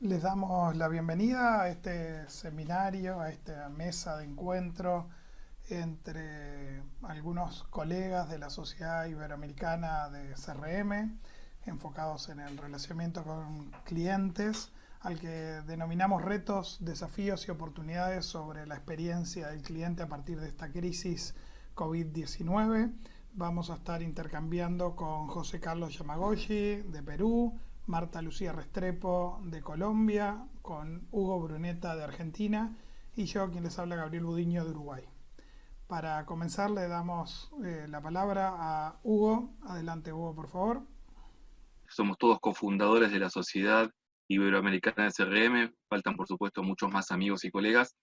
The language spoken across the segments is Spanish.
Les damos la bienvenida a este seminario, a esta mesa de encuentro entre algunos colegas de la Sociedad Iberoamericana de CRM, enfocados en el relacionamiento con clientes, al que denominamos retos, desafíos y oportunidades sobre la experiencia del cliente a partir de esta crisis COVID-19. Vamos a estar intercambiando con José Carlos Yamagoshi de Perú, Marta Lucía Restrepo de Colombia, con Hugo Bruneta de Argentina y yo, quien les habla, Gabriel Budiño de Uruguay. Para comenzar le damos la palabra a Hugo. Adelante, Hugo, por favor. Somos todos cofundadores de la Sociedad Iberoamericana de CRM, faltan por supuesto muchos más amigos y colegas,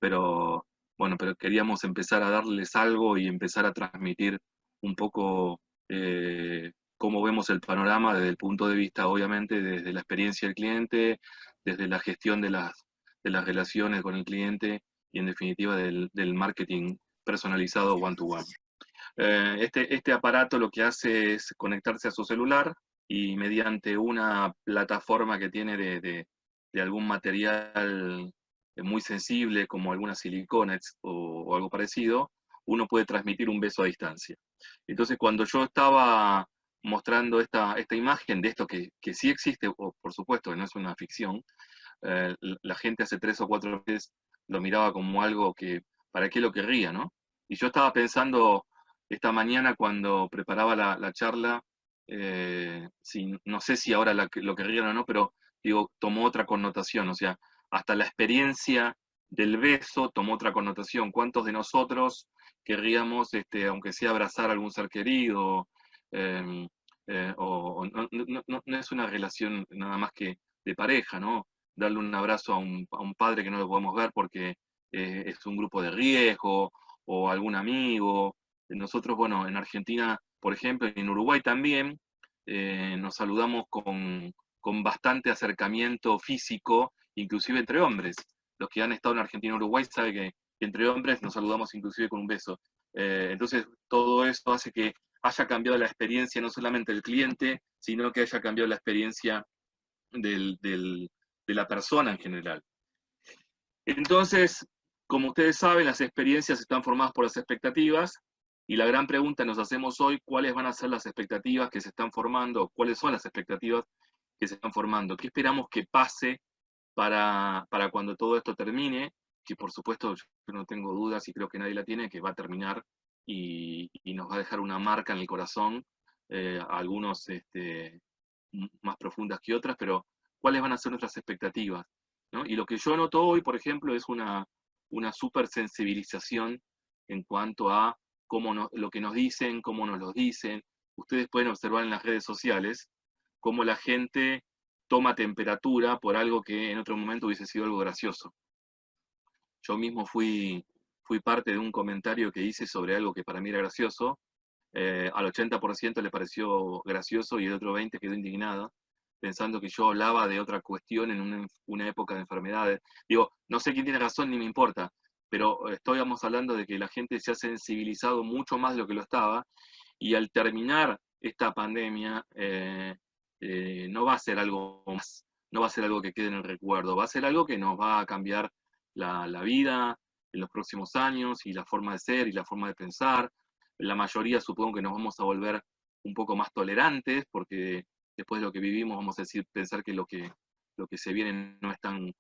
pero bueno, pero queríamos empezar a darles algo y empezar a transmitir un poco cómo vemos el panorama desde el punto de vista, obviamente, desde la experiencia del cliente, desde la gestión de las relaciones con el cliente y en definitiva del marketing personalizado one-to-one. Este aparato lo que hace es conectarse a su celular y mediante una plataforma que tiene de algún material muy sensible, como algunas silicones o algo parecido, uno puede transmitir un beso a distancia. Entonces, cuando yo estaba mostrando esta imagen de esto que sí existe, o por supuesto que no es una ficción, la gente hace 3 o 4 veces lo miraba como algo que, ¿para qué lo querría, no? Y yo estaba pensando esta mañana cuando preparaba la charla, no sé si ahora lo querrían o no, pero digo, tomó otra connotación, o sea, hasta la experiencia del beso tomó otra connotación. ¿Cuántos de nosotros querríamos, aunque sea abrazar a algún ser querido? Eh, no es una relación nada más que de pareja, ¿no? Darle un abrazo a un padre que no lo podemos ver porque es un grupo de riesgo, o algún amigo. Nosotros, bueno, en Argentina, por ejemplo, y en Uruguay también, nos saludamos con bastante acercamiento físico, inclusive entre hombres. Los que han estado en Argentina y Uruguay saben que entre hombres nos saludamos inclusive con un beso. Entonces, todo esto hace que haya cambiado la experiencia no solamente del cliente, sino que haya cambiado la experiencia de la persona en general. Entonces, como ustedes saben, las experiencias están formadas por las expectativas y la gran pregunta nos hacemos hoy, ¿cuáles van a ser las expectativas que se están formando? ¿Cuáles son las expectativas que se están formando? ¿Qué esperamos que pase para cuando todo esto termine? Que por supuesto yo no tengo dudas y creo que nadie la tiene, que va a terminar y nos va a dejar una marca en el corazón, algunos más profundas que otras, pero ¿cuáles van a ser nuestras expectativas? ¿No? Y lo que yo noto hoy, por ejemplo, es una super sensibilización en cuanto a lo que nos dicen, cómo nos lo dicen. Ustedes pueden observar en las redes sociales cómo la gente toma temperatura por algo que en otro momento hubiese sido algo gracioso. Yo mismo fui parte de un comentario que hice sobre algo que para mí era gracioso. Al 80% le pareció gracioso y el otro 20% quedó indignado, pensando que yo hablaba de otra cuestión en una época de enfermedades. Digo, no sé quién tiene razón ni me importa, pero estamos hablando de que la gente se ha sensibilizado mucho más de lo que lo estaba, y al terminar esta pandemia, no va a ser algo más, no va a ser algo que quede en el recuerdo, va a ser algo que nos va a cambiar la vida en los próximos años, y la forma de ser y la forma de pensar. La mayoría supongo que nos vamos a volver un poco más tolerantes, porque después de lo que vivimos vamos a pensar que lo que se viene no es tan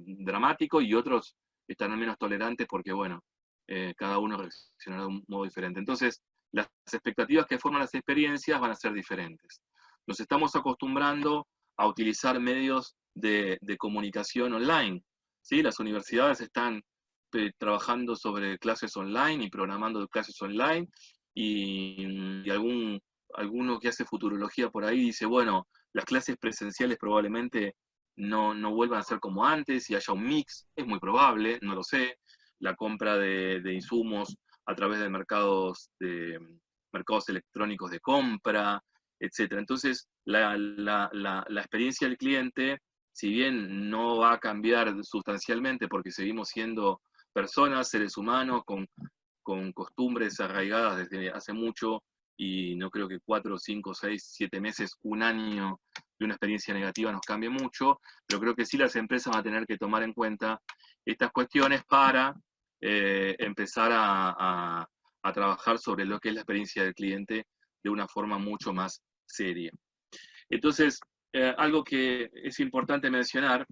dramático, y otros estarán menos tolerantes porque, bueno, cada uno reaccionará de un modo diferente. Entonces, las expectativas que forman las experiencias van a ser diferentes. Nos estamos acostumbrando a utilizar medios de comunicación online, ¿sí? Las universidades están trabajando sobre clases online y programando clases online, y alguno que hace futurología por ahí dice, bueno, las clases presenciales probablemente no vuelvan a ser como antes y haya un mix. Es muy probable, no lo sé. La compra de insumos a través de mercados electrónicos de compra, etcétera. Entonces, la experiencia del cliente, si bien no va a cambiar sustancialmente porque seguimos siendo personas, seres humanos, con costumbres arraigadas desde hace mucho y no creo que 4, 5, 6, 7 meses, un año de una experiencia negativa nos cambie mucho, pero creo que sí las empresas van a tener que tomar en cuenta estas cuestiones para empezar a trabajar sobre lo que es la experiencia del cliente de una forma mucho más seria. Entonces, algo que es importante mencionar,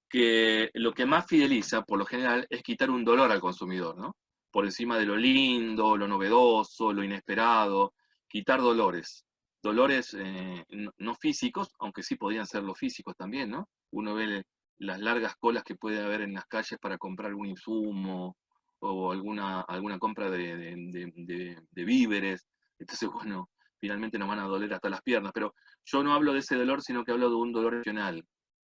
que lo que más fideliza, por lo general, es quitar un dolor al consumidor, ¿no? Por encima de lo lindo, lo novedoso, lo inesperado, quitar dolores. Dolores no físicos, aunque sí podrían ser los físicos también, ¿no? Uno ve las largas colas que puede haber en las calles para comprar algún insumo o alguna compra de víveres. Entonces, bueno, finalmente nos van a doler hasta las piernas. Pero yo no hablo de ese dolor, sino que hablo de un dolor emocional.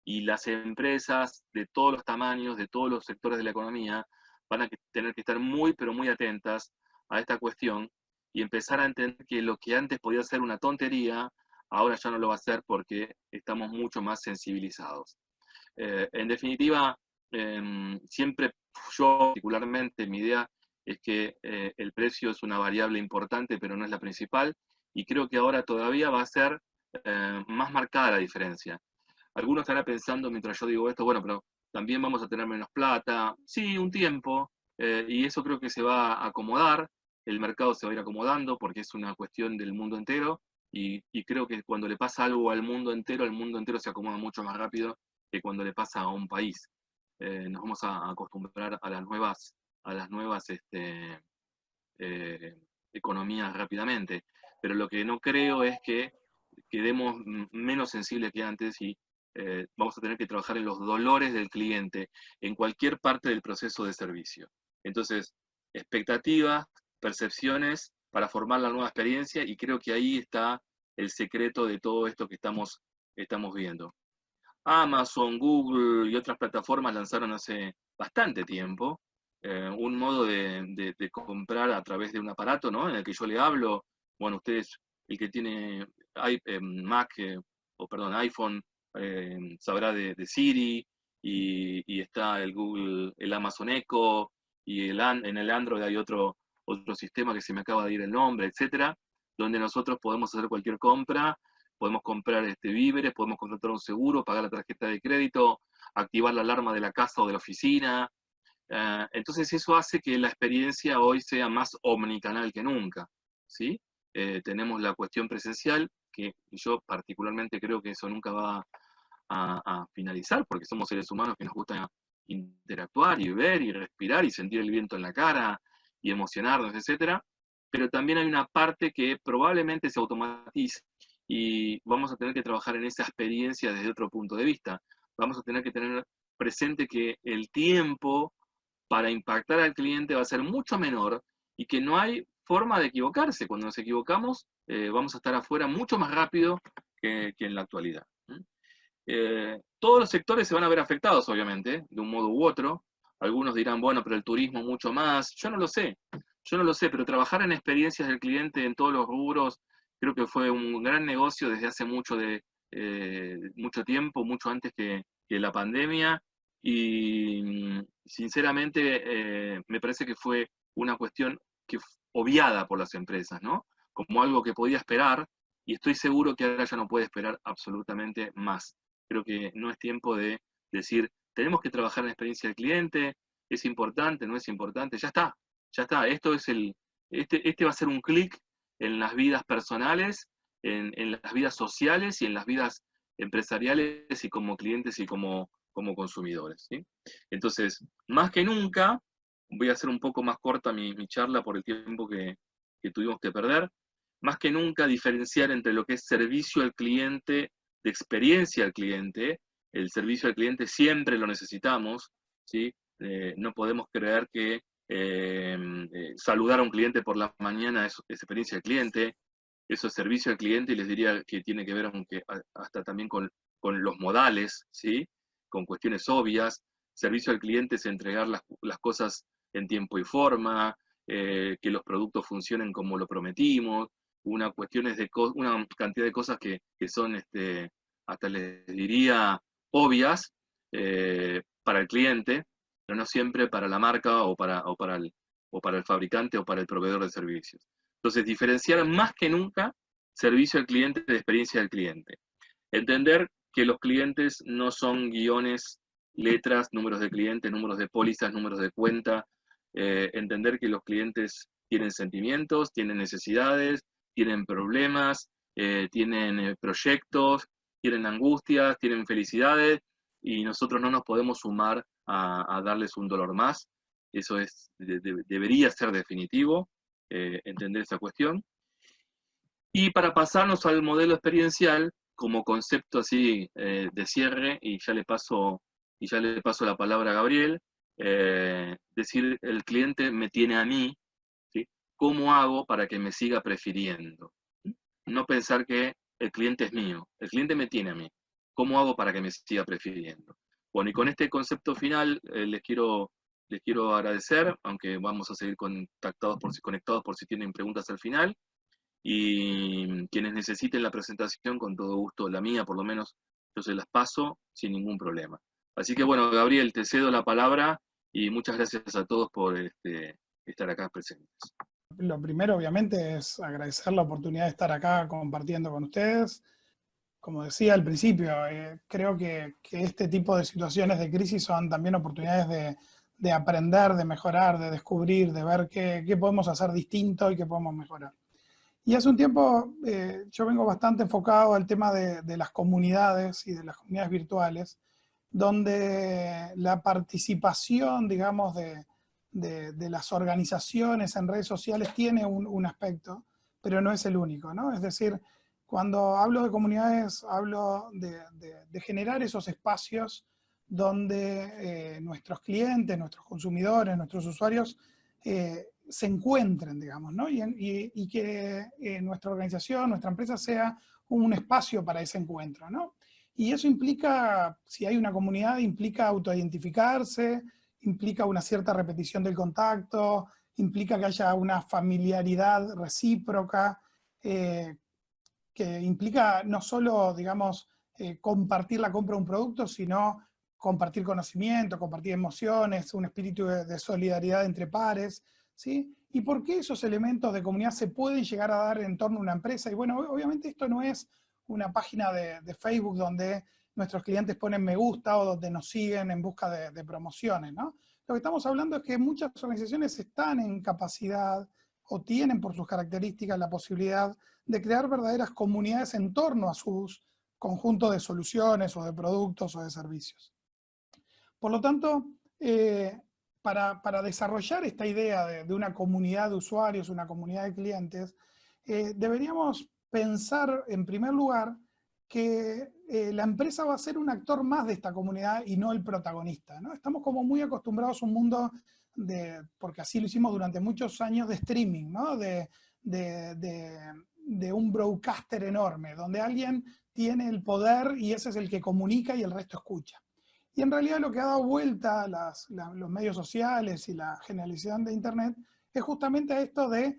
Y las empresas de todos los tamaños, de todos los sectores de la economía, van a tener que estar muy, pero muy atentas a esta cuestión y empezar a entender que lo que antes podía ser una tontería, ahora ya no lo va a ser porque estamos mucho más sensibilizados. En definitiva, siempre yo particularmente, mi idea es que el precio es una variable importante, pero no es la principal, y creo que ahora todavía va a ser más marcada la diferencia. Algunos estarán pensando mientras yo digo esto, bueno, pero también vamos a tener menos plata. Sí, un tiempo, y eso creo que se va a acomodar, el mercado se va a ir acomodando porque es una cuestión del mundo entero, y creo que cuando le pasa algo al mundo entero se acomoda mucho más rápido que cuando le pasa a un país. Nos vamos a acostumbrar a las nuevas eh, economías rápidamente, pero lo que no creo es que quedemos menos sensibles que antes y vamos a tener que trabajar en los dolores del cliente en cualquier parte del proceso de servicio. Entonces, expectativas, percepciones para formar la nueva experiencia, y creo que ahí está el secreto de todo esto que estamos viendo. Amazon, Google y otras plataformas lanzaron hace bastante tiempo un modo de comprar a través de un aparato, ¿no? En el que yo le hablo. Bueno, ustedes, el que tiene Mac, o perdón, iPhone, sabrá de Siri, y está el Google, el Amazon Echo, y en el Android hay otro sistema que se me acaba de ir el nombre, etcétera, donde nosotros podemos hacer cualquier compra. Podemos comprar víveres, podemos contratar un seguro, pagar la tarjeta de crédito, activar la alarma de la casa o de la oficina. Entonces eso hace que la experiencia hoy sea más omnicanal que nunca, ¿sí? Tenemos la cuestión presencial, que yo particularmente creo que eso nunca va a finalizar, porque somos seres humanos que nos gusta interactuar y ver y respirar y sentir el viento en la cara y emocionarnos, etc. Pero también hay una parte que probablemente se automatice y vamos a tener que trabajar en esa experiencia desde otro punto de vista. Vamos a tener que tener presente que el tiempo para impactar al cliente va a ser mucho menor y que no hay forma de equivocarse. Cuando nos equivocamos, vamos a estar afuera mucho más rápido que en la actualidad. Todos los sectores se van a ver afectados, obviamente, de un modo u otro. Algunos dirán, bueno, pero el turismo mucho más. Yo no lo sé, pero trabajar en experiencias del cliente en todos los rubros creo que fue un gran negocio desde hace mucho tiempo, mucho antes que la pandemia, y sinceramente me parece que fue una cuestión obviada por las empresas, ¿no? Como algo que podía esperar, y estoy seguro que ahora ya no puede esperar absolutamente más. Creo que no es tiempo de decir, tenemos que trabajar en la experiencia del cliente, es importante, no es importante, ya está. Este va a ser un clic en las vidas personales, en las vidas sociales y en las vidas empresariales y como clientes y como consumidores, ¿sí? Entonces, más que nunca, voy a hacer un poco más corta mi charla por el tiempo que tuvimos que perder, más que nunca diferenciar entre lo que es servicio al cliente, de experiencia al cliente. El servicio al cliente siempre lo necesitamos, ¿sí? No podemos creer que saludar a un cliente por la mañana es experiencia al cliente, eso es servicio al cliente, y les diría que tiene que ver hasta también con los modales, ¿sí? Con cuestiones obvias. Servicio al cliente es entregar las cosas en tiempo y forma, que los productos funcionen como lo prometimos, una cantidad de cosas que son, hasta les diría, obvias para el cliente, pero no siempre para la marca o para el fabricante o para el proveedor de servicios. Entonces, diferenciar más que nunca servicio al cliente de experiencia del cliente. Entender que los clientes no son guiones, letras, números de clientes, números de pólizas, números de cuenta. Entender que los clientes tienen sentimientos, tienen necesidades, tienen problemas, tienen proyectos, tienen angustias, tienen felicidades, y nosotros no nos podemos sumar a darles un dolor más. Eso debería ser definitivo, entender esa cuestión. Y para pasarnos al modelo experiencial, como concepto así de cierre, y ya le paso la palabra a Gabriel, decir, el cliente me tiene a mí, ¿sí? ¿Cómo hago para que me siga prefiriendo? No pensar que el cliente es mío, el cliente me tiene a mí. ¿Cómo hago para que me siga prefiriendo? Bueno, y con este concepto final les quiero agradecer, aunque vamos a seguir conectados por si tienen preguntas al final. Y quienes necesiten la presentación, con todo gusto, la mía por lo menos, yo se las paso sin ningún problema. Así que bueno, Gabriel, te cedo la palabra y muchas gracias a todos por estar acá presentes. Lo primero, obviamente, es agradecer la oportunidad de estar acá compartiendo con ustedes. Como decía al principio, creo que este tipo de situaciones de crisis son también oportunidades de aprender, de mejorar, de descubrir, de ver qué podemos hacer distinto y qué podemos mejorar. Y hace un tiempo yo vengo bastante enfocado al tema de las comunidades y de las comunidades virtuales, donde la participación, digamos, de las organizaciones en redes sociales tiene un aspecto, pero no es el único, ¿no? Es decir, cuando hablo de comunidades, hablo de generar esos espacios donde nuestros clientes, nuestros consumidores, nuestros usuarios se encuentren, digamos, ¿no? Y que nuestra organización, nuestra empresa sea un espacio para ese encuentro, ¿no? Y eso implica, si hay una comunidad, implica autoidentificarse, implica una cierta repetición del contacto, implica que haya una familiaridad recíproca, que implica no solo, digamos, compartir la compra de un producto, sino compartir conocimiento, compartir emociones, un espíritu de solidaridad entre pares, ¿sí? ¿Y por qué esos elementos de comunidad se pueden llegar a dar en torno a una empresa? Y bueno, obviamente esto no es una página de Facebook donde nuestros clientes ponen me gusta o donde nos siguen en busca de promociones, ¿no? Lo que estamos hablando es que muchas organizaciones están en capacidad o tienen por sus características la posibilidad de crear verdaderas comunidades en torno a sus conjuntos de soluciones o de productos o de servicios. Por lo tanto, para desarrollar esta idea de una comunidad de usuarios, una comunidad de clientes, deberíamos pensar en primer lugar que la empresa va a ser un actor más de esta comunidad y no el protagonista, ¿no? Estamos como muy acostumbrados a un mundo porque así lo hicimos durante muchos años, de streaming, ¿no? De un broadcaster enorme, donde alguien tiene el poder y ese es el que comunica y el resto escucha. Y en realidad lo que ha dado vuelta a los medios sociales y la generalización de Internet es justamente a esto de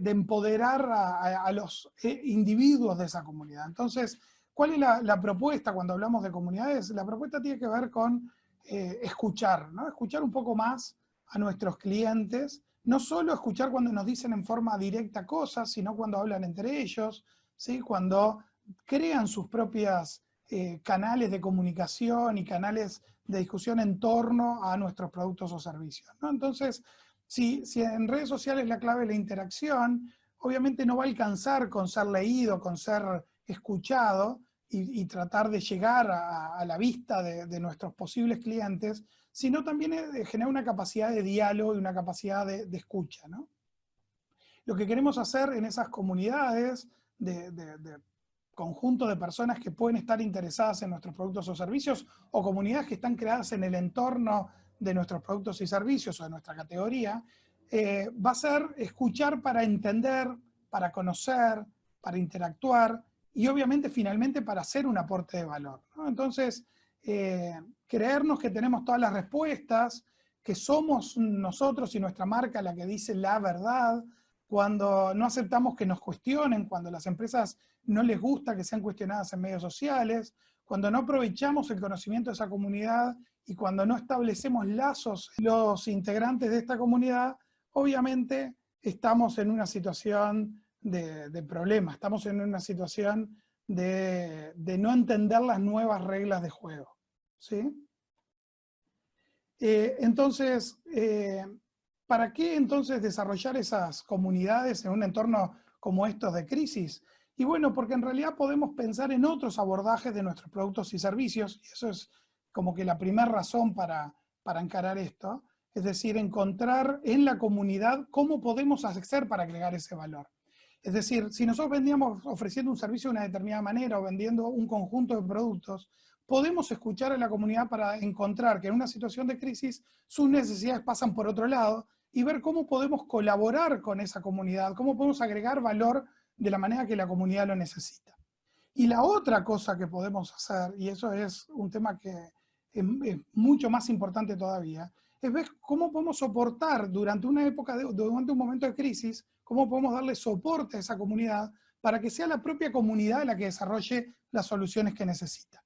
empoderar a los individuos de esa comunidad. Entonces, ¿cuál es la propuesta cuando hablamos de comunidades? La propuesta tiene que ver con escuchar, ¿no? Escuchar un poco más a nuestros clientes, no solo escuchar cuando nos dicen en forma directa cosas, sino cuando hablan entre ellos, ¿sí? Cuando crean sus propias canales de comunicación y canales de discusión en torno a nuestros productos o servicios, ¿no? Entonces, si en redes sociales la clave es la interacción, obviamente no va a alcanzar con ser leído, con ser escuchado y tratar de llegar a la vista de nuestros posibles clientes, sino también generar una capacidad de diálogo y una capacidad de escucha, ¿no? Lo que queremos hacer en esas comunidades de conjunto de personas que pueden estar interesadas en nuestros productos o servicios, o comunidades que están creadas en el entorno de nuestros productos y servicios o de nuestra categoría, va a ser escuchar para entender, para conocer, para interactuar y obviamente finalmente para hacer un aporte de valor, ¿no? Entonces, creernos que tenemos todas las respuestas, que somos nosotros y nuestra marca la que dice la verdad, cuando no aceptamos que nos cuestionen, cuando a las empresas no les gusta que sean cuestionadas en medios sociales, cuando no aprovechamos el conocimiento de esa comunidad y cuando no establecemos lazos los integrantes de esta comunidad, obviamente estamos en una situación de problema, estamos en una situación de no entender las nuevas reglas de juego, ¿sí? Entonces, ¿para qué entonces desarrollar esas comunidades en un entorno como estos de crisis? Y bueno, porque en realidad podemos pensar en otros abordajes de nuestros productos y servicios, y eso es como que la primera razón para encarar esto, es decir, encontrar en la comunidad cómo podemos hacer para agregar ese valor. Es decir, si nosotros vendíamos ofreciendo un servicio de una determinada manera o vendiendo un conjunto de productos, podemos escuchar a la comunidad para encontrar que en una situación de crisis sus necesidades pasan por otro lado y ver cómo podemos colaborar con esa comunidad, cómo podemos agregar valor de la manera que la comunidad lo necesita. Y la otra cosa que podemos hacer, y eso es un tema que es mucho más importante todavía, es ver cómo podemos soportar durante una época, durante un momento de crisis, cómo podemos darle soporte a esa comunidad para que sea la propia comunidad la que desarrolle las soluciones que necesita.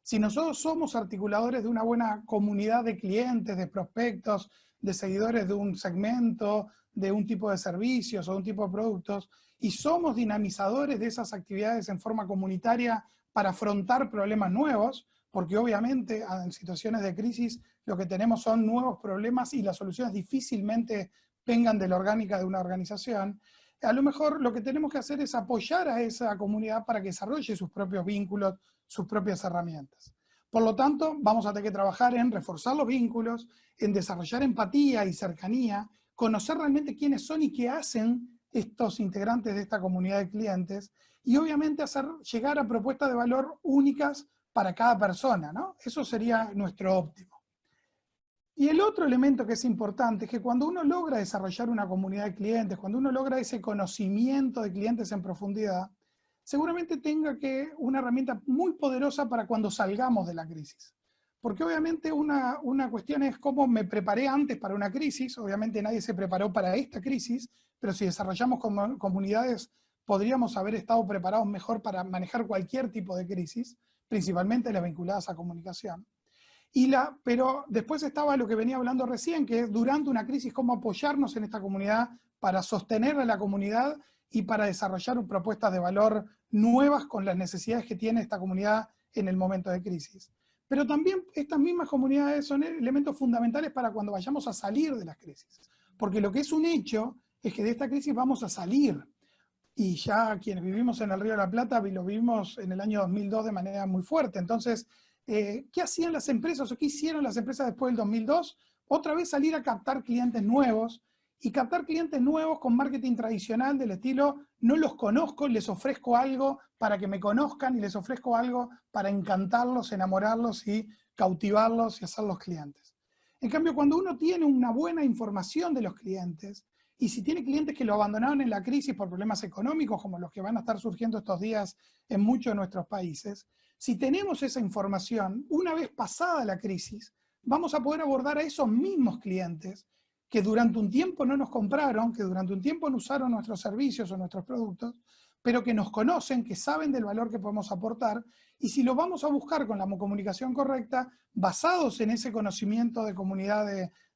Si nosotros somos articuladores de una buena comunidad de clientes, de prospectos, de seguidores de un segmento, de un tipo de servicios o de un tipo de productos, y somos dinamizadores de esas actividades en forma comunitaria para afrontar problemas nuevos, porque obviamente en situaciones de crisis lo que tenemos son nuevos problemas y las soluciones difícilmente vengan de la orgánica de una organización, a lo mejor lo que tenemos que hacer es apoyar a esa comunidad para que desarrolle sus propios vínculos, sus propias herramientas. Por lo tanto, vamos a tener que trabajar en reforzar los vínculos, en desarrollar empatía y cercanía, conocer realmente quiénes son y qué hacen estos integrantes de esta comunidad de clientes, y obviamente hacer llegar a propuestas de valor únicas para cada persona, ¿no? Eso sería nuestro óptimo. Y el otro elemento que es importante es que cuando uno logra desarrollar una comunidad de clientes, cuando uno logra ese conocimiento de clientes en profundidad, seguramente tenga que una herramienta muy poderosa para cuando salgamos de la crisis. Porque obviamente una cuestión es cómo me preparé antes para una crisis, obviamente nadie se preparó para esta crisis, pero si desarrollamos comunidades podríamos haber estado preparados mejor para manejar cualquier tipo de crisis, principalmente las vinculadas a comunicación. Pero después estaba lo que venía hablando recién, que es durante una crisis cómo apoyarnos en esta comunidad para sostener a la comunidad y para desarrollar propuestas de valor nuevas con las necesidades que tiene esta comunidad en el momento de crisis. Pero también estas mismas comunidades son elementos fundamentales para cuando vayamos a salir de las crisis. Porque lo que es un hecho es que de esta crisis vamos a salir. Y ya quienes vivimos en el Río de la Plata lo vivimos en el año 2002 de manera muy fuerte. Entonces, ¿qué hacían las empresas o qué hicieron las empresas después del 2002? Otra vez salir a captar clientes nuevos, y captar clientes nuevos con marketing tradicional del estilo, no los conozco, les ofrezco algo para que me conozcan y les ofrezco algo para encantarlos, enamorarlos y cautivarlos y hacerlos clientes. En cambio, cuando uno tiene una buena información de los clientes, y si tiene clientes que lo abandonaron en la crisis por problemas económicos, como los que van a estar surgiendo estos días en muchos de nuestros países, si tenemos esa información, una vez pasada la crisis, vamos a poder abordar a esos mismos clientes que durante un tiempo no nos compraron, que durante un tiempo no usaron nuestros servicios o nuestros productos, pero que nos conocen, que saben del valor que podemos aportar, y si lo vamos a buscar con la comunicación correcta, basados en ese conocimiento de comunidad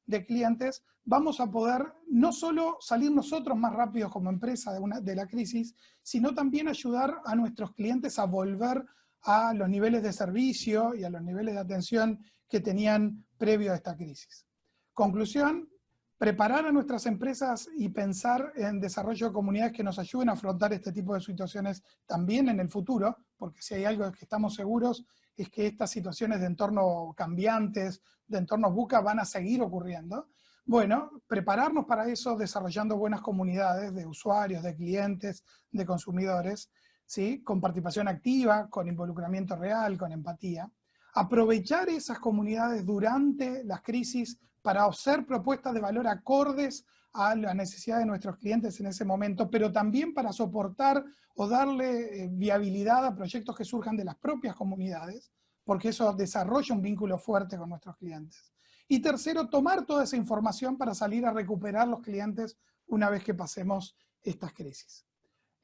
de clientes, vamos a poder no solo salir nosotros más rápidos como empresa de la crisis, sino también ayudar a nuestros clientes a volver a los niveles de servicio y a los niveles de atención que tenían previo a esta crisis. Conclusión: preparar a nuestras empresas y pensar en desarrollo de comunidades que nos ayuden a afrontar este tipo de situaciones también en el futuro, porque si hay algo que estamos seguros es que estas situaciones de entorno cambiantes, de entornos VUCA, van a seguir ocurriendo. Bueno, prepararnos para eso desarrollando buenas comunidades de usuarios, de clientes, de consumidores, ¿sí? Con participación activa, con involucramiento real, con empatía. Aprovechar esas comunidades durante las crisis para hacer propuestas de valor acordes a las necesidades de nuestros clientes en ese momento, pero también para soportar o darle viabilidad a proyectos que surjan de las propias comunidades, porque eso desarrolla un vínculo fuerte con nuestros clientes. Y tercero, tomar toda esa información para salir a recuperar los clientes una vez que pasemos estas crisis.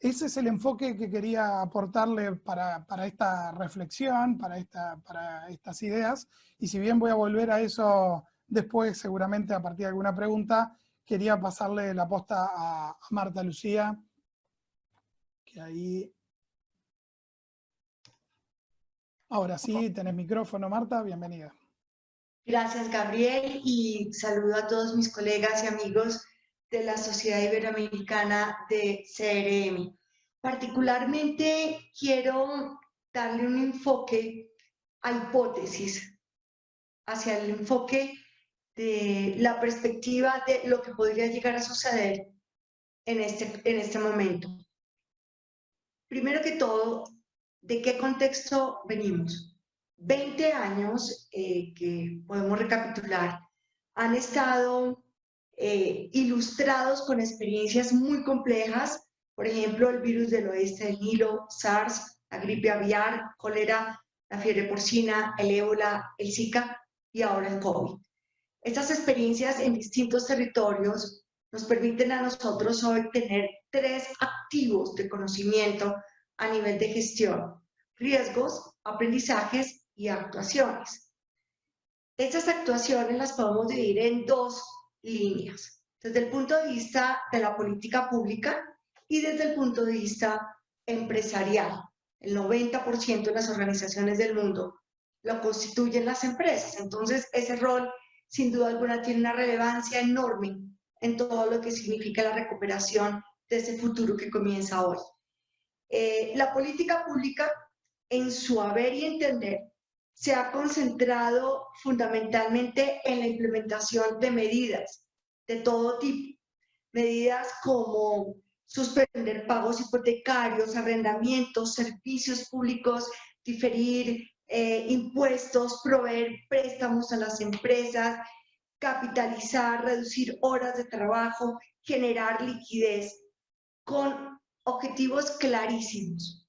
Ese es el enfoque que quería aportarle para esta reflexión, para estas ideas, y si bien voy a volver a eso después, seguramente a partir de alguna pregunta, quería pasarle la posta a Marta Lucía, que ahí... Ahora sí, tenés micrófono, Marta, bienvenida. Gracias, Gabriel, y saludo a todos mis colegas y amigos de la Sociedad Iberoamericana de CRM. Particularmente quiero darle un enfoque a hipótesis, hacia el enfoque de la perspectiva de lo que podría llegar a suceder en este momento. Primero que todo, ¿de qué contexto venimos? 20 años que podemos recapitular han estado ilustrados con experiencias muy complejas, por ejemplo, el virus del oeste del Nilo, SARS, la gripe aviar, cólera, la fiebre porcina, el ébola, el Zika y ahora el COVID. Estas experiencias en distintos territorios nos permiten a nosotros hoy tener 3 activos de conocimiento a nivel de gestión: riesgos, aprendizajes y actuaciones. Estas actuaciones las podemos dividir en 2 líneas, desde el punto de vista de la política pública y desde el punto de vista empresarial. El 90% de las organizaciones del mundo lo constituyen las empresas, entonces ese rol sin duda alguna tiene una relevancia enorme en todo lo que significa la recuperación de ese futuro que comienza hoy. La política pública, en su haber y entender, se ha concentrado fundamentalmente en la implementación de medidas de todo tipo. Medidas como suspender pagos hipotecarios, arrendamientos, servicios públicos, diferir impuestos, proveer préstamos a las empresas, capitalizar, reducir horas de trabajo, generar liquidez, con objetivos clarísimos.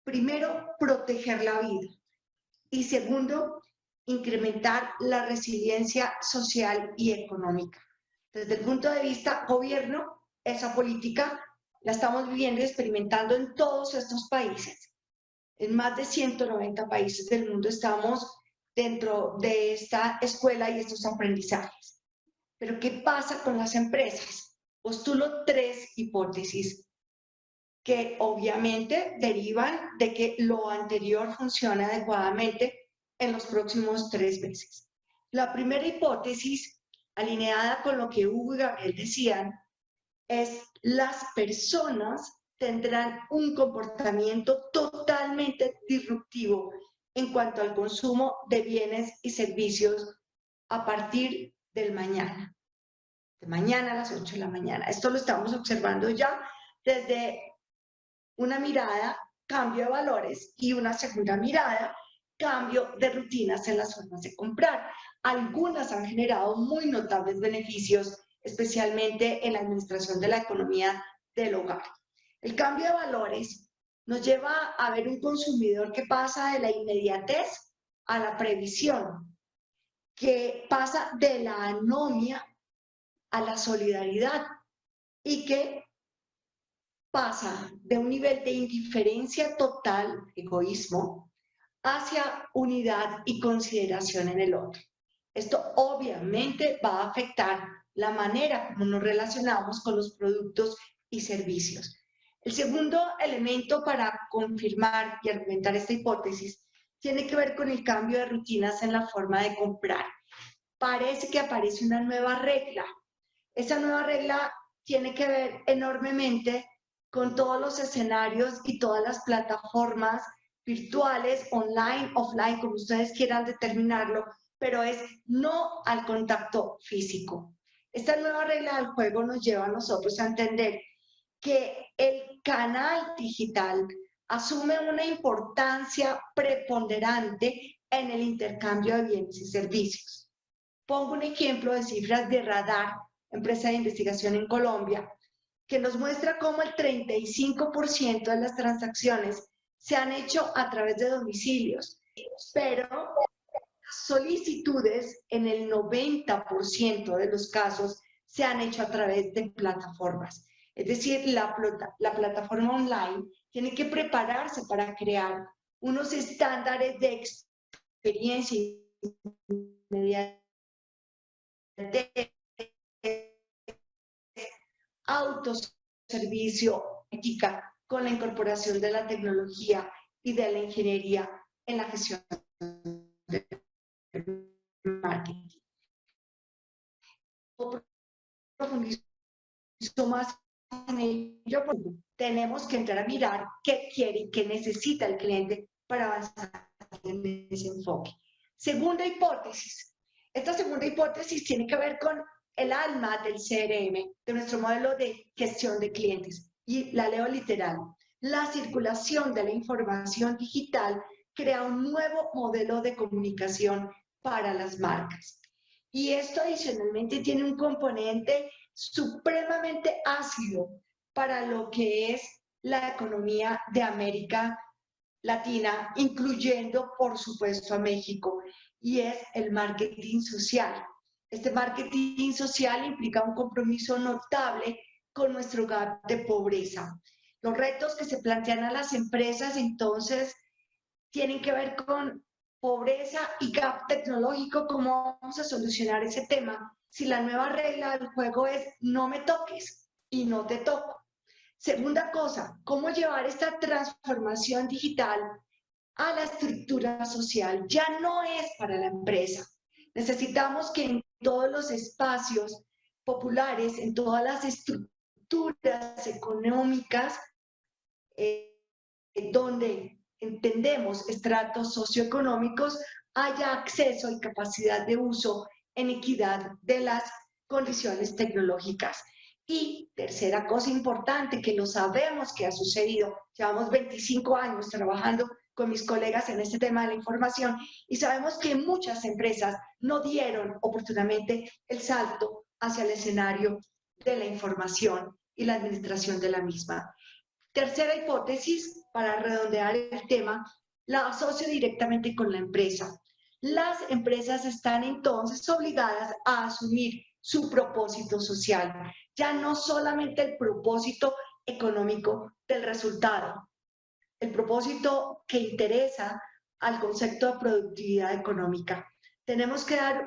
Primero, proteger la vida. Y segundo, incrementar la resiliencia social y económica. Desde el punto de vista gobierno, esa política la estamos viviendo y experimentando en todos estos países. En más de 190 países del mundo estamos dentro de esta escuela y estos aprendizajes. Pero ¿qué pasa con las empresas? Postulo 3 hipótesis que obviamente derivan de que lo anterior funcione adecuadamente en los próximos 3 meses. La primera hipótesis, alineada con lo que Hugo y Gabriel decían, es: las personas tendrán un comportamiento totalmente disruptivo en cuanto al consumo de bienes y servicios a partir del mañana. De mañana a las 8 de la mañana. Esto lo estamos observando ya desde una mirada, cambio de valores, y una segunda mirada, cambio de rutinas en las formas de comprar. Algunas han generado muy notables beneficios, especialmente en la administración de la economía del hogar. El cambio de valores nos lleva a ver un consumidor que pasa de la inmediatez a la previsión, que pasa de la anomia a la solidaridad y que pasa de un nivel de indiferencia total, egoísmo, hacia unidad y consideración en el otro. Esto obviamente va a afectar la manera como nos relacionamos con los productos y servicios. El segundo elemento para confirmar y argumentar esta hipótesis tiene que ver con el cambio de rutinas en la forma de comprar. Parece que aparece una nueva regla. Esa nueva regla tiene que ver enormemente con todos los escenarios y todas las plataformas virtuales, online, offline, como ustedes quieran determinarlo, pero es no al contacto físico. Esta nueva regla del juego nos lleva a nosotros a entender que el canal digital asume una importancia preponderante en el intercambio de bienes y servicios. Pongo un ejemplo de cifras de Radar, empresa de investigación en Colombia, que nos muestra cómo el 35% de las transacciones se han hecho a través de domicilios, pero las solicitudes en el 90% de los casos se han hecho a través de plataformas. Es decir, la plataforma online tiene que prepararse para crear unos estándares de experiencia inmediata autoservicio, ética, con la incorporación de la tecnología y de la ingeniería en la gestión del marketing. Profundizo más en ello, tenemos que entrar a mirar qué quiere y qué necesita el cliente para avanzar en ese enfoque. Segunda hipótesis. Esta segunda hipótesis tiene que ver con el alma del CRM, de nuestro modelo de gestión de clientes. Y la leo literal. La circulación de la información digital crea un nuevo modelo de comunicación para las marcas. Y esto adicionalmente tiene un componente supremamente ácido para lo que es la economía de América Latina, incluyendo, por supuesto, a México, y es el marketing social. Este marketing social implica un compromiso notable con nuestro gap de pobreza. Los retos que se plantean a las empresas, entonces, tienen que ver con pobreza y gap tecnológico. ¿Cómo vamos a solucionar ese tema si la nueva regla del juego es no me toques y no te toco? Segunda cosa, ¿cómo llevar esta transformación digital a la estructura social? Ya no es para la empresa. Necesitamos que en todos los espacios populares, en todas las estructuras económicas, donde entendemos estratos socioeconómicos, haya acceso y capacidad de uso en equidad de las condiciones tecnológicas. Y tercera cosa importante, que lo sabemos que ha sucedido, llevamos 25 años trabajando con mis colegas en este tema de la información y sabemos que muchas empresas no dieron oportunamente el salto hacia el escenario de la información y la administración de la misma. Tercera hipótesis, para redondear el tema, la asocio directamente con la empresa. Las empresas están entonces obligadas a asumir su propósito social, ya no solamente el propósito económico del resultado, el propósito que interesa al concepto de productividad económica. Tenemos que dar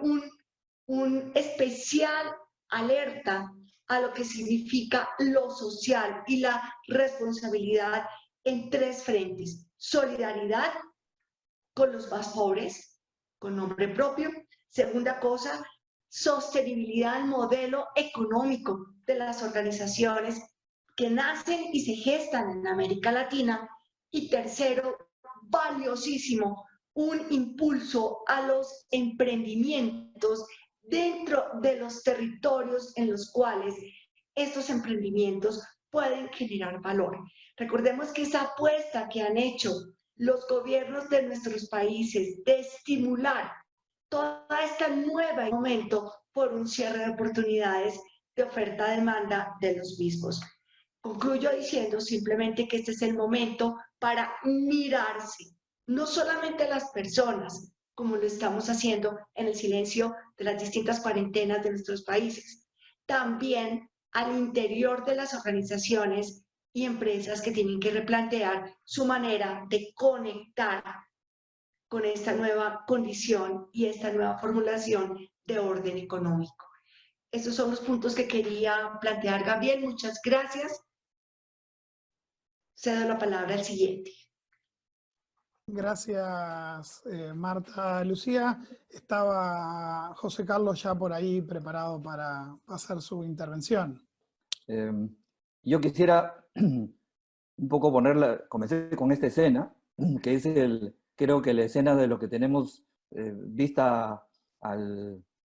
un especial alerta a lo que significa lo social y la responsabilidad en tres frentes. Solidaridad con los más pobres, con nombre propio. Segunda cosa, sostenibilidad del modelo económico de las organizaciones que nacen y se gestan en América Latina. Y tercero, valiosísimo, un impulso a los emprendimientos dentro de los territorios en los cuales estos emprendimientos pueden generar valor. Recordemos que esa apuesta que han hecho los gobiernos de nuestros países de estimular toda esta nueva momento por un cierre de oportunidades de oferta-demanda de los mismos. Concluyo diciendo simplemente que este es el momento para mirarse, no solamente las personas, como lo estamos haciendo en el silencio de las distintas cuarentenas de nuestros países, también al interior de las organizaciones y empresas que tienen que replantear su manera de conectar con esta nueva condición y esta nueva formulación de orden económico. Esos son los puntos que quería plantear, Gabriel. Muchas gracias. Cedo la palabra al siguiente. Gracias, Marta. Lucía, estaba José Carlos ya por ahí preparado para hacer su intervención. Yo quisiera un poco comenzar con esta escena, que es creo que la escena de lo que tenemos vista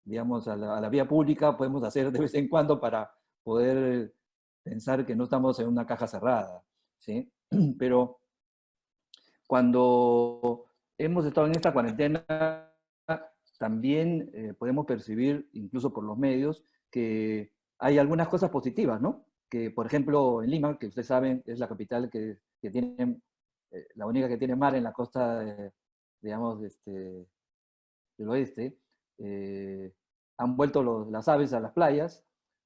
digamos, a la vía pública, podemos hacer de vez en cuando para poder pensar que no estamos en una caja cerrada, ¿sí? Pero cuando hemos estado en esta cuarentena, también podemos percibir, incluso por los medios, que hay algunas cosas positivas, ¿no? Que, por ejemplo, en Lima, que ustedes saben, es la capital que tiene, la única que tiene mar en la costa, digamos, del oeste, han vuelto las aves a las playas,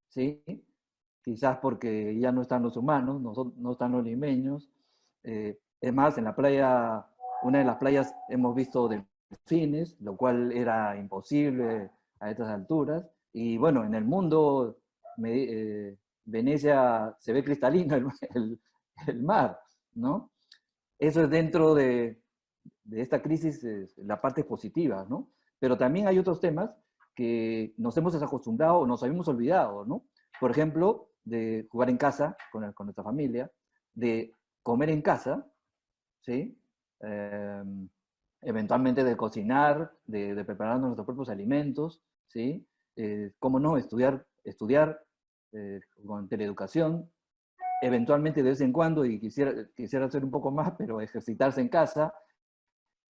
¿sí? Quizás porque ya no están los humanos, no están los limeños. Es más, en la playa, una de las playas hemos visto delfines, lo cual era imposible a estas alturas. Y bueno, en el mundo Venecia se ve cristalino el mar, ¿no? Eso es dentro de esta crisis, la parte positiva, ¿no? Pero también hay otros temas que nos hemos desacostumbrado o nos habíamos olvidado, ¿no? Por ejemplo, de jugar en casa con nuestra familia, de comer en casa, ¿sí? Eventualmente de cocinar, de preparar nuestros propios alimentos, ¿sí? ¿Cómo no? Estudiar con teleeducación, eventualmente de vez en cuando, y quisiera hacer un poco más, pero ejercitarse en casa,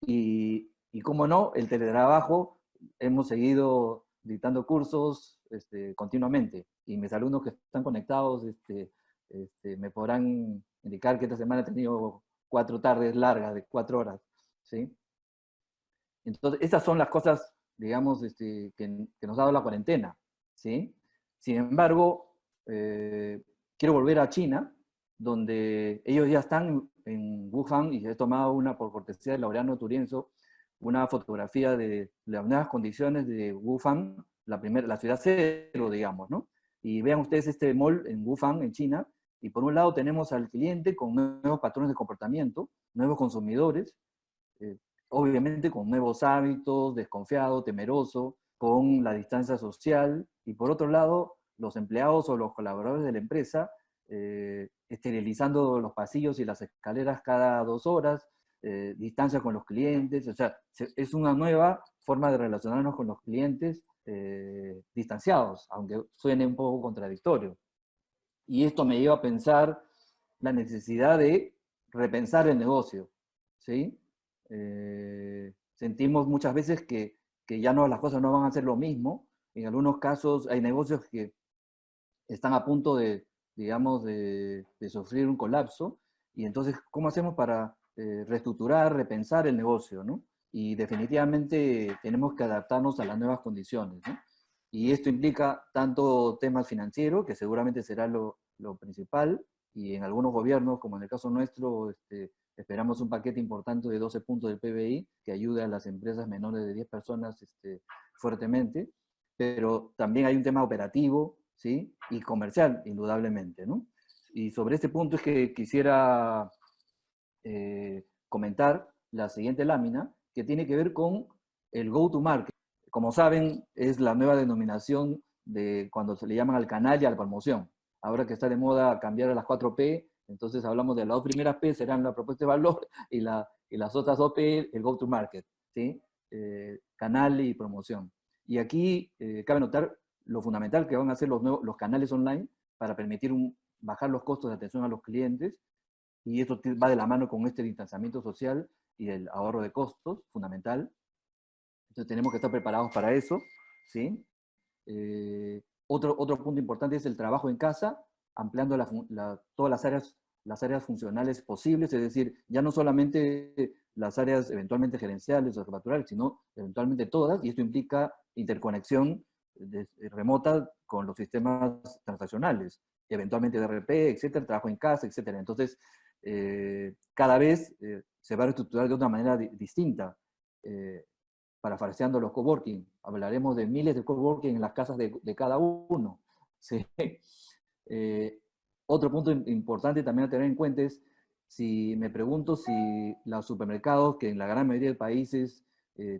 y cómo no, el teletrabajo, hemos seguido dictando cursos continuamente, y mis alumnos que están conectados me podrán indicar que esta semana he tenido 4 tardes largas de 4 horas, ¿sí? Entonces, esas son las cosas, digamos, que nos ha dado la cuarentena, ¿sí? Sin embargo, quiero volver a China, donde ellos ya están en Wuhan, y he tomado por cortesía de Laureano Turienzo, una fotografía de las nuevas condiciones de Wuhan, la ciudad cero, digamos, ¿no? Y vean ustedes este mall en Wuhan, en China, y por un lado tenemos al cliente con nuevos patrones de comportamiento, nuevos consumidores, obviamente con nuevos hábitos, desconfiado, temeroso, con la distancia social, y por otro lado, los empleados o los colaboradores de la empresa esterilizando los pasillos y las escaleras cada 2 horas, distancia con los clientes, o sea, es una nueva forma de relacionarnos con los clientes distanciados, aunque suene un poco contradictorio. Y esto me lleva a pensar la necesidad de repensar el negocio, ¿sí? Sentimos muchas veces que ya no, las cosas no van a ser lo mismo. En algunos casos hay negocios que están a punto de, digamos, de sufrir un colapso, y entonces, ¿cómo hacemos para reestructurar, repensar el negocio, ¿no? Y definitivamente tenemos que adaptarnos a las nuevas condiciones, ¿no? Y esto implica tanto temas financieros, que seguramente será lo principal, y en algunos gobiernos, como en el caso nuestro, esperamos un paquete importante de 12 puntos del PBI que ayude a las empresas menores de 10 personas fuertemente, pero también hay un tema operativo, ¿sí? Y comercial, indudablemente, ¿no? Y sobre este punto es que quisiera comentar la siguiente lámina, que tiene que ver con el go-to-market. Como saben, es la nueva denominación de cuando se le llaman al canal y a la promoción. Ahora que está de moda cambiar a las 4P, entonces hablamos de las 2 primeras P, serán la propuesta de valor, y las otras 2 P, el go-to-market, ¿sí? Canal y promoción. Y aquí cabe notar lo fundamental que van a ser los canales online para permitir bajar los costos de atención a los clientes, y esto va de la mano con este distanciamiento social y el ahorro de costos, fundamental. Entonces tenemos que estar preparados para eso, ¿sí? Otro punto importante es el trabajo en casa, ampliando todas las áreas funcionales posibles, es decir, ya no solamente las áreas eventualmente gerenciales o jefaturales, sino eventualmente todas, y esto implica interconexión remota con los sistemas transaccionales, eventualmente de RP, etcétera, trabajo en casa, etcétera. Entonces, cada vez se va a reestructurar de una manera distinta, parafraseando los coworking. Hablaremos de miles de coworking en las casas de cada uno, ¿sí? Otro punto importante también a tener en cuenta es, si me pregunto si los supermercados, que en la gran mayoría de países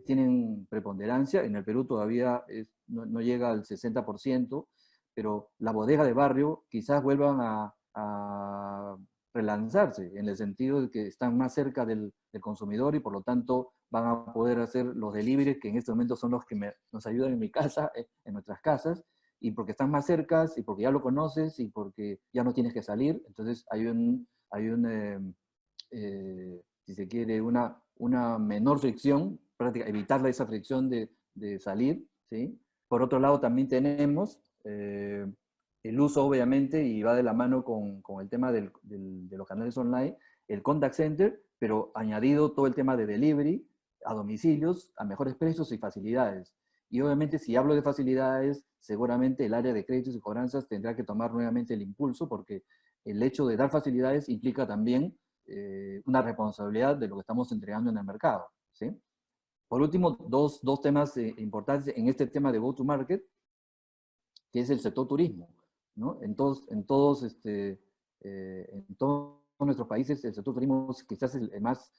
tienen preponderancia, en el Perú todavía no llega al 60%, pero las bodegas de barrio quizás vuelvan a relanzarse, en el sentido de que están más cerca del consumidor, y por lo tanto van a poder hacer los deliveries, que en este momento son los que nos ayudan en mi casa, en nuestras casas, y porque están más cercas, y porque ya lo conoces, y porque ya no tienes que salir. Entonces hay si se quiere, una menor fricción, evitar esa fricción de salir, ¿sí? Por otro lado, también tenemos el uso, obviamente, y va de la mano con el tema de los canales online, el contact center, pero añadido todo el tema de delivery a domicilios, a mejores precios y facilidades. Y obviamente, si hablo de facilidades, seguramente el área de créditos y cobranzas tendrá que tomar nuevamente el impulso, porque el hecho de dar facilidades implica también una responsabilidad de lo que estamos entregando en el mercado, ¿sí? Por último, dos temas importantes en este tema de go-to-market, que es el sector turismo. ¿no? En todos nuestros países el sector turismo quizás es el más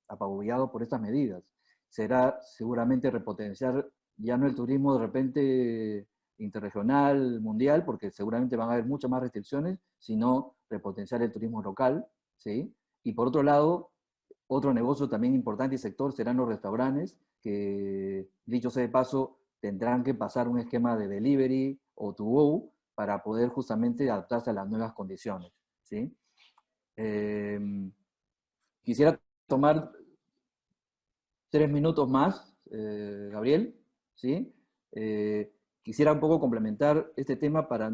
apabullado por estas medidas. Será seguramente repotenciar ya no el turismo de repente interregional, mundial, porque seguramente van a haber muchas más restricciones, sino repotenciar el turismo local, ¿sí? Y por otro lado, otro negocio también importante y sector serán los restaurantes, que, dicho sea de paso, tendrán que pasar un esquema de delivery o to go para poder justamente adaptarse a las nuevas condiciones, ¿sí? Quisiera tomar 3 minutos más, Gabriel, ¿sí? Quisiera un poco complementar este tema para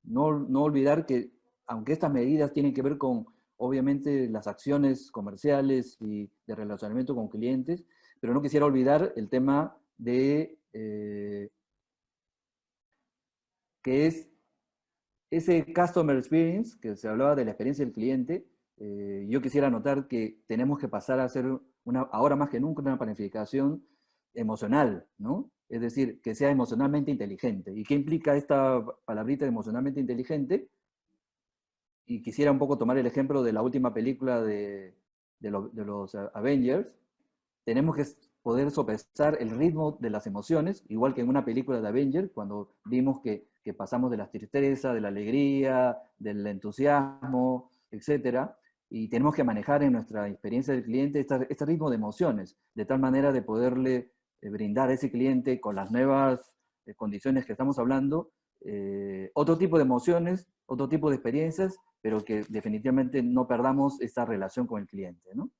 no olvidar que, aunque estas medidas tienen que ver con, obviamente, las acciones comerciales y de relacionamiento con clientes, pero no quisiera olvidar el tema de que es ese customer experience, que se hablaba de la experiencia del cliente. Yo quisiera anotar que tenemos que pasar a hacer, ahora más que nunca, una planificación emocional, ¿no? Es decir, que sea emocionalmente inteligente. ¿Y qué implica esta palabrita emocionalmente inteligente? Y quisiera un poco tomar el ejemplo de la última película de los Avengers. Tenemos que poder sopesar el ritmo de las emociones, igual que en una película de Avengers, cuando vimos que pasamos de la tristeza, de la alegría, del entusiasmo, etcétera, y tenemos que manejar en nuestra experiencia del cliente este ritmo de emociones, de tal manera de poderle brindar a ese cliente, con las nuevas condiciones que estamos hablando, otro tipo de emociones, otro tipo de experiencias, pero que definitivamente no perdamos esta relación con el cliente, ¿no?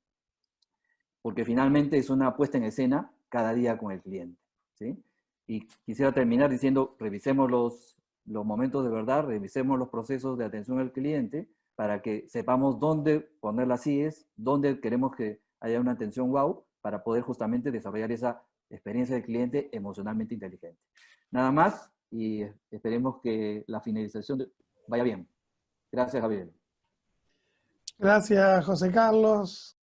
Porque finalmente es una puesta en escena cada día con el cliente, ¿sí? Y quisiera terminar diciendo, revisemos los momentos de verdad, revisemos los procesos de atención al cliente para que sepamos dónde poner las IES, dónde queremos que haya una atención wow, para poder justamente desarrollar esa experiencia del cliente emocionalmente inteligente. Nada más, y esperemos que la finalización vaya bien. Gracias, Javier. Gracias, José Carlos.